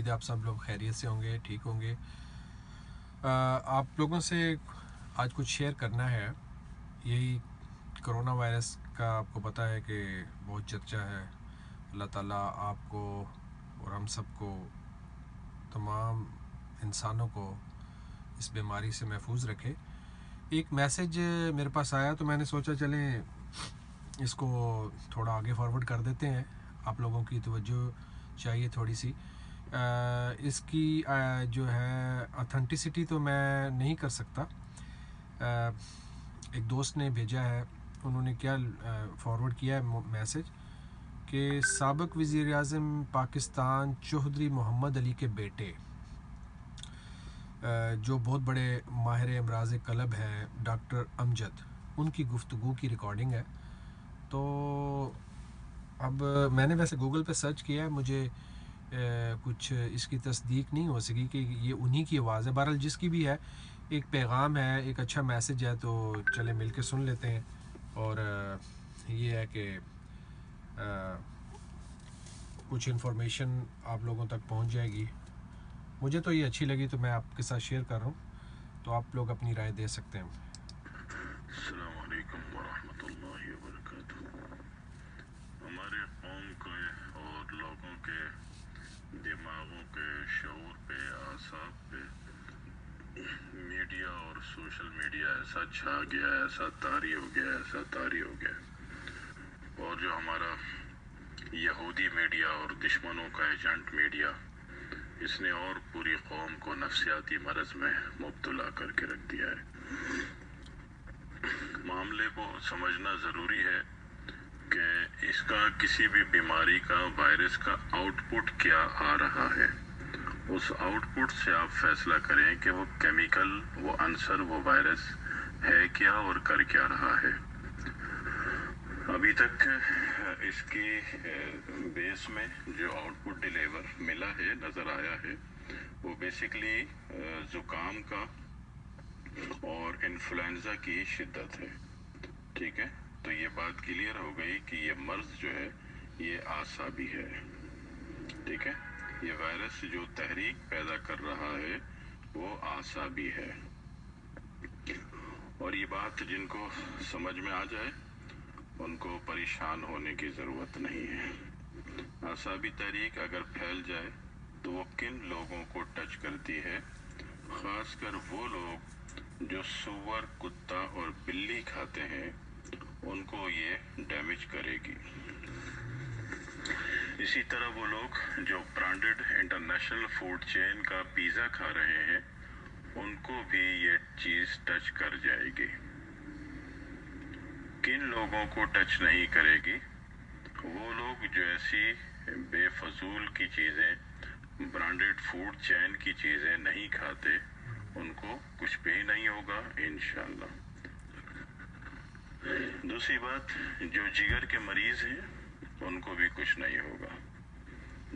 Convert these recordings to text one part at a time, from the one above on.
है आप सब लोग खैरियत से होंगे, ठीक होंगे। आप लोगों से आज कुछ शेयर करना है। यही कोरोना वायरस का आपको पता है कि बहुत चर्चा है। अल्लाह ताला आपको और हम सबको, तमाम इंसानों को इस बीमारी से महफूज रखे। एक मैसेज मेरे पास आया तो मैंने सोचा चलें इसको थोड़ा आगे फॉरवर्ड कर देते हैं। आप लोगों की तवज्जो चाहिए थोड़ी सी। इसकी जो है ऑथेंटिसिटी तो मैं नहीं कर सकता। एक दोस्त ने भेजा है, उन्होंने क्या फॉरवर्ड किया है मैसेज कि साबिक वज़ीर-ए-आज़म पाकिस्तान चौधरी मोहम्मद अली के बेटे, जो बहुत बड़े माहिर अमराज़ क़ल्ब हैं, डॉक्टर अमजद, उनकी गुफ्तगू की रिकॉर्डिंग है। तो अब मैंने वैसे गूगल पे सर्च किया है, मुझे कुछ इसकी तस्दीक नहीं हो सकी कि ये उन्हीं की आवाज़ है। बहरहाल जिसकी भी है, एक पैगाम है, एक अच्छा मैसेज है, तो चले मिल के सुन लेते हैं। और ये है कि कुछ इन्फॉर्मेशन आप लोगों तक पहुंच जाएगी। मुझे तो ये अच्छी लगी तो मैं आपके साथ शेयर कर रहा हूँ, तो आप लोग अपनी राय दे सकते हैं। अस्सलामु अलैकुम वरहमतुल्लाहि वबरकातुहू। हमारे कौम के और लोगों के दिमागों के शऊर पे, आसाब पे मीडिया और सोशल मीडिया ऐसा छा गया, ऐसा तारी हो गया, ऐसा तारी हो गया। और जो हमारा यहूदी मीडिया और दुश्मनों का एजेंट मीडिया, इसने और पूरी कौम को नफ्सियाती मरज में मुब्तला करके रख दिया है। मामले को समझना ज़रूरी है कि इसका किसी भी बीमारी का, वायरस का आउटपुट क्या आ रहा है। उस आउटपुट से आप फैसला करें कि वो केमिकल, वो अंसर, वो वायरस है क्या और कर क्या रहा है। अभी तक इसकी बेस में जो आउटपुट डिलीवर मिला है, नज़र आया है, वो बेसिकली ज़ुकाम का और इन्फ्लुएंजा की शिद्दत है। ठीक है, तो ये बात क्लियर हो गई कि ये मर्ज जो है ये आसाबी है। ठीक है, ये वायरस जो तहरीक पैदा कर रहा है वो आसाबी है। और ये बात जिनको समझ में आ जाए उनको परेशान होने की ज़रूरत नहीं है। आसाबी तहरीक अगर फैल जाए तो वो किन लोगों को टच करती है? ख़ासकर वो लोग जो सूअर, कुत्ता और बिल्ली खाते हैं, उनको ये डैमेज करेगी। इसी तरह वो लोग जो ब्रांडेड इंटरनेशनल फूड चेन का पिज़्ज़ा खा रहे हैं, उनको भी ये चीज़ टच कर जाएगी। किन लोगों को टच नहीं करेगी? वो लोग जो ऐसी बेफजूल की चीज़ें, ब्रांडेड फूड चेन की चीज़ें नहीं खाते, उनको कुछ भी नहीं होगा इंशाल्लाह। दूसरी बात, जो जिगर के मरीज़ हैं उनको भी कुछ नहीं होगा।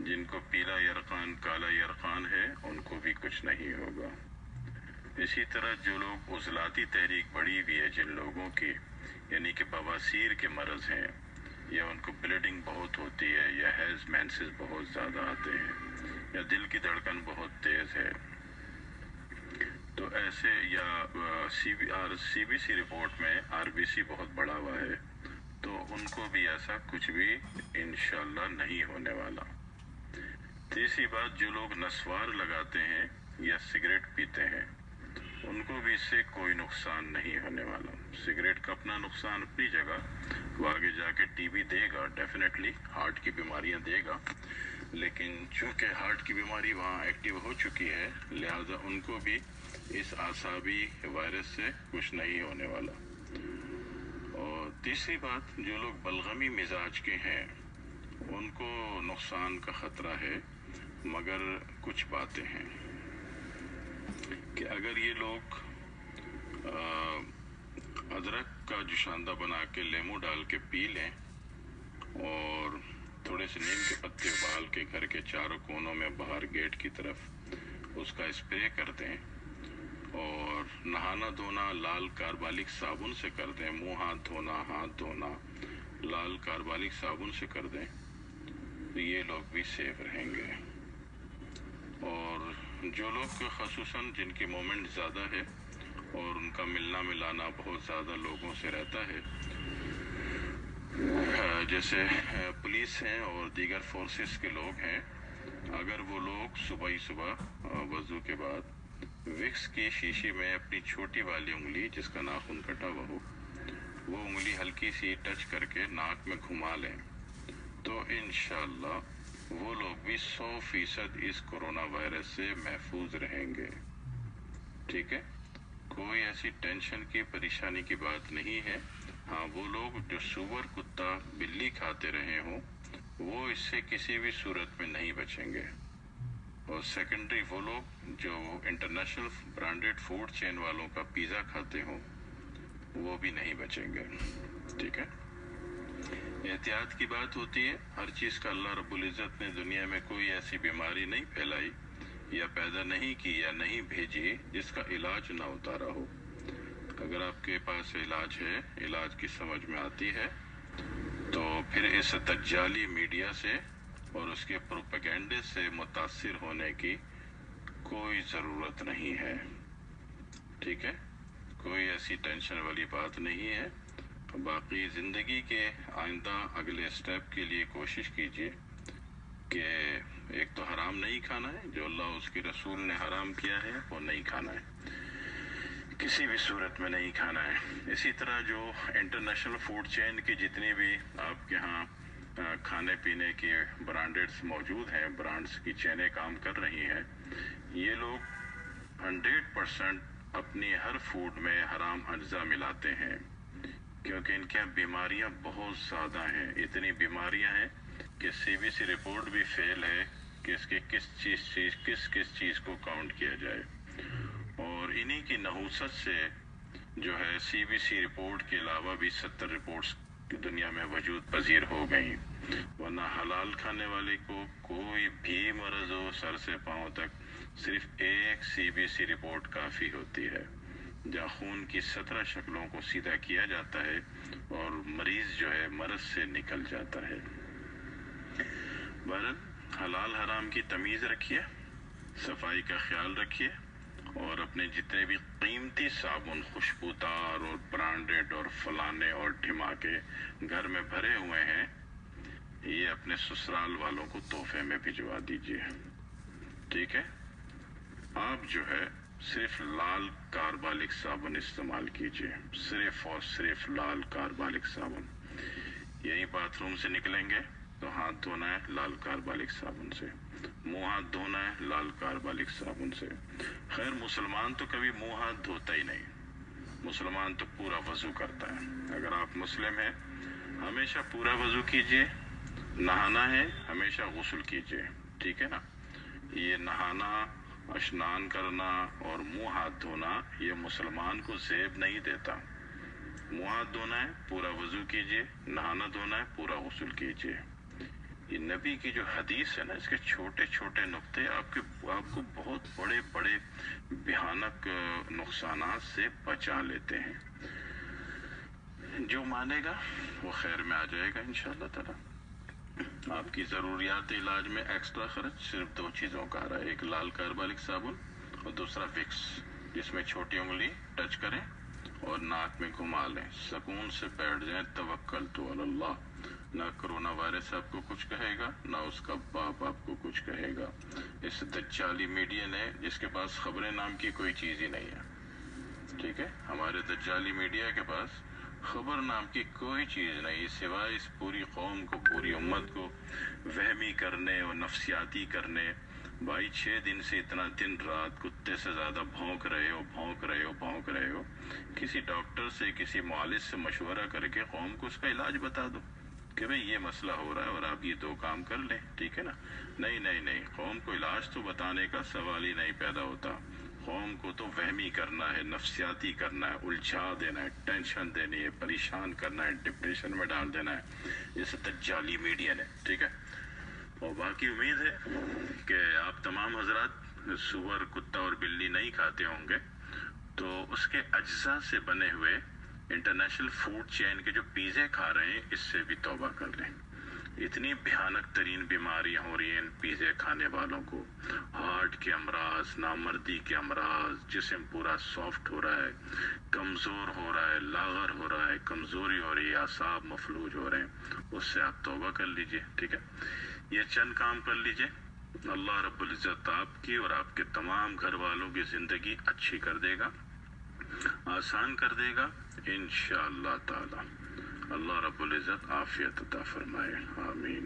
जिनको पीला यरकान, काला यरकान है, उनको भी कुछ नहीं होगा। इसी तरह जो लोग उज़लाती तहरीक बढ़ी हुई है जिन लोगों की, यानी कि बवासीर के मरज़ हैं, या उनको ब्लीडिंग बहुत होती है, या हैज़ मेंसेस बहुत ज़्यादा आते हैं, या दिल की धड़कन बहुत तेज़ है, तो ऐसे, या CBC रिपोर्ट में RBC बहुत बढ़ा हुआ है, तो उनको भी ऐसा कुछ भी इंशाल्लाह नहीं होने वाला। तीसरी बात, जो लोग नस्वार लगाते हैं या सिगरेट पीते हैं, उनको भी इससे कोई नुकसान नहीं होने वाला। सिगरेट का अपना नुकसान अपनी जगह, वो आगे जाके TB देगा, डेफिनेटली हार्ट की बीमारियां देगा, लेकिन चूंकि हार्ट की बीमारी वहाँ एक्टिव हो चुकी है, लिहाजा उनको भी इस आसाबी वायरस से कुछ नहीं होने वाला। और तीसरी बात, जो लोग बलगमी मिजाज के हैं, उनको नुकसान का ख़तरा है, मगर कुछ बातें हैं कि अगर ये लोग अदरक का जुशांदा बना के लेमू डाल के पी लें और थोड़े से नीम के पत्ते उबाल के घर के चारों कोनों में बाहर गेट की तरफ उसका स्प्रे कर दें, और नहाना धोना लाल कार्बालिक साबुन से कर दें, मुंह हाथ धोना लाल कार्बालिक साबुन से कर दें, तो ये लोग भी सेफ रहेंगे। जो लोग ख़ुसूसन जिनकी मूवमेंट ज़्यादा है और उनका मिलना मिलाना बहुत ज़्यादा लोगों से रहता है, जैसे पुलिस हैं और दीगर फोर्सेस के लोग हैं, अगर वो लोग सुबह ही सुबह वज़ू के बाद विक्स की शीशी में अपनी छोटी वाली उंगली जिसका नाखून कटा हुआ हो, वो उंगली हल्की सी टच करके नाक में घुमा लें, तो इंशाअल्लाह वो लोग भी 100% इस कोरोना वायरस से महफूज रहेंगे। ठीक है, कोई ऐसी टेंशन की परेशानी की बात नहीं है। हाँ, वो लोग जो सूअर कुत्ता बिल्ली खाते रहे हों, वो इससे किसी भी सूरत में नहीं बचेंगे। और सेकेंडरी वो लोग जो इंटरनेशनल ब्रांडेड फूड चेन वालों का पिज़्ज़ा खाते हों, वो भी नहीं बचेंगे। ठीक है, एहतियात की बात होती है। हर चीज़ का अल्लाह रब्बुल इज़्ज़त ने दुनिया में कोई ऐसी बीमारी नहीं फैलाई या पैदा नहीं की या नहीं भेजी जिसका इलाज ना उतारा हो। अगर आपके पास इलाज है, इलाज की समझ में आती है, तो फिर इस दज्जाली मीडिया से और उसके प्रोपेगेंडे से मुतासिर होने की कोई ज़रूरत नहीं है। ठीक है, कोई ऐसी टेंशन वाली बात नहीं है। बाकी ज़िंदगी के आइंदा अगले स्टेप के लिए कोशिश कीजिए कि एक तो हराम नहीं खाना है, जो अल्लाह उसके रसूल ने हराम किया है वो नहीं खाना है, किसी भी सूरत में नहीं खाना है। इसी तरह जो इंटरनेशनल फूड चेन की जितनी भी आपके यहाँ खाने पीने की ब्रांडेड्स मौजूद हैं, ब्रांड्स की चेनें काम कर रही हैं, ये लोग 100% अपनी हर फूड में हराम अज्जा मिलाते हैं, क्योंकि इनके यहाँ बीमारियाँ बहुत ज़्यादा हैं। इतनी बीमारियाँ हैं कि CBC रिपोर्ट भी फेल है कि इसके किस चीज़ को काउंट किया जाए। और इन्हीं की नहुसत से जो है CBC रिपोर्ट के अलावा भी 70 रिपोर्ट्स दुनिया में वजूद पजीर हो गई। वरना हलाल खाने वाले को कोई भी मर्ज हो सर से पांव तक, सिर्फ एक CBC रिपोर्ट काफ़ी होती है, जहाँ खून की 17 शक्लों को सीधा किया जाता है और मरीज जो है मर्ज से निकल जाता है। बहरहाल हलाल हराम की तमीज़ रखिए, सफाई का ख्याल रखिए, और अपने जितने भी कीमती साबुन खुशबूदार और ब्रांडेड और फलाने और ढिमाके घर में भरे हुए हैं, ये अपने ससुराल वालों को तोहफे में भिजवा दीजिए। ठीक है, आप जो है सिर्फ लाल कार्बालिक साबुन इस्तेमाल कीजिए, सिर्फ और सिर्फ लाल कार्बालिक साबुन। यही बाथरूम से निकलेंगे तो हाथ धोना है लाल कार्बालिक साबुन से, मुंह हाथ धोना है लाल कार्बालिक साबुन से। खैर, मुसलमान तो कभी मुंह हाथ धोता ही नहीं, मुसलमान तो पूरा वजू करता है। अगर आप मुस्लिम हैं, हमेशा पूरा वजू कीजिए, नहाना है हमेशा गुस्ल कीजिए। ठीक है ना, ये नहाना, स्नान करना और मुंह हाथ धोना ये मुसलमान को ज़ेब नहीं देता। मुंह हाथ धोना है पूरा वजू कीजिए, नहाना धोना है पूरा गुस्ल कीजिए। ये नबी की जो हदीस है ना, इसके छोटे छोटे नुक्ते आपको बहुत बड़े बड़े भयानक नुकसानात से बचा लेते हैं। जो मानेगा वो खैर में आ जाएगा इंशाअल्लाह ताला। आपकी ज़रूरियात इलाज में एक्स्ट्रा खर्च सिर्फ 2 चीज़ों का आ रहा है, एक लाल कार्बालिक साबुन और दूसरा विक्स, जिसमें छोटी उंगली टच करें और नाक में घुमा लें, सुकून से बैठ जाएं। तवक्कल तो अल्लाह, ना कोरोना वायरस आपको कुछ कहेगा, ना उसका बाप आपको कुछ कहेगा। इस दज्जाली मीडिया ने, जिसके पास खबरें नाम की कोई चीज़ ही नहीं है, ठीक है, हमारे दज्जाली मीडिया के पास खबर नाम की कोई चीज़ नहीं, सिवाय इस पूरी कौम को, पूरी उम्मत को वहमी करने और नफसियाती करने। भाई 6 दिन से इतना दिन रात कुत्ते से ज़्यादा भौंक रहे हो। किसी डॉक्टर से, किसी मुआलिज से मशवरा करके कौम को उसका इलाज बता दो कि भाई ये मसला हो रहा है और आप ये 2 काम कर लें। ठीक है ना, नहीं, कौम को इलाज तो बताने का सवाल ही नहीं पैदा होता। कौम को तो वहमी करना है, नफसियाती करना है, उलझा देना है, टेंशन देनी है, परेशान करना है, डिप्रेशन में डाल देना है, जैसे दज्जाली मीडिया ने। ठीक है, और बाकी उम्मीद है कि आप तमाम हजरात सूअर, कुत्ता और बिल्ली नहीं खाते होंगे, तो उसके अज्जा से बने हुए इंटरनेशनल फूड चेन के जो पिज़्ज़े खा रहे हैं, इससे भी तौबा कर लें। इतनी भयानक तरीन बीमारियां हो रही हैं इन पिज़्ज़े खाने वालों को। हार्ट के अमराज, नामर्दी के अमराज, जिस्म पूरा सॉफ्ट हो रहा है, कमज़ोर हो रहा है, लागर हो रहा है, कमज़ोरी हो रही है, आसाब मफलूज हो रहे हैं। उससे आप तौबा कर लीजिए, ठीक है। ये चंद काम कर लीजिए, अल्लाह रब्बुल इज़्ज़त आपकी और आपके तमाम घर वालों की ज़िंदगी अच्छी कर देगा, आसान कर देगा इंशाअल्लाह ताला। अल्लाह रब्बुल इज़्ज़त आफियत अता फरमाए, आमीन।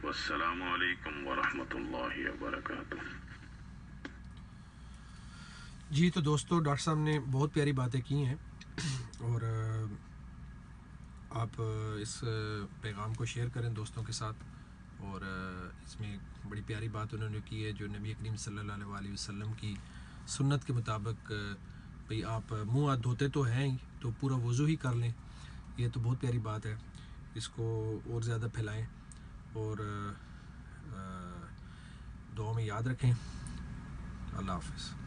वस्सलामु अलैकुम वरहमतुल्लाहि वबरकातुहू। जी तो दोस्तों, डॉक्टर साहब ने बहुत प्यारी बातें की हैं और आप इस पैगाम को शेयर करें दोस्तों के साथ। और इसमें बड़ी प्यारी बात उन्होंने की है जो नबी करीम सल्लल्लाहु अलैहि वसल्लम की सुन्नत के मुताबिक, भाई आप मुंह हाथ धोते तो हैं ही, तो पूरा वज़ू ही कर लें। ये तो बहुत प्यारी बात है, इसको और ज़्यादा फैलाएं और दुआ में याद रखें। अल्लाह हाफ़िज़।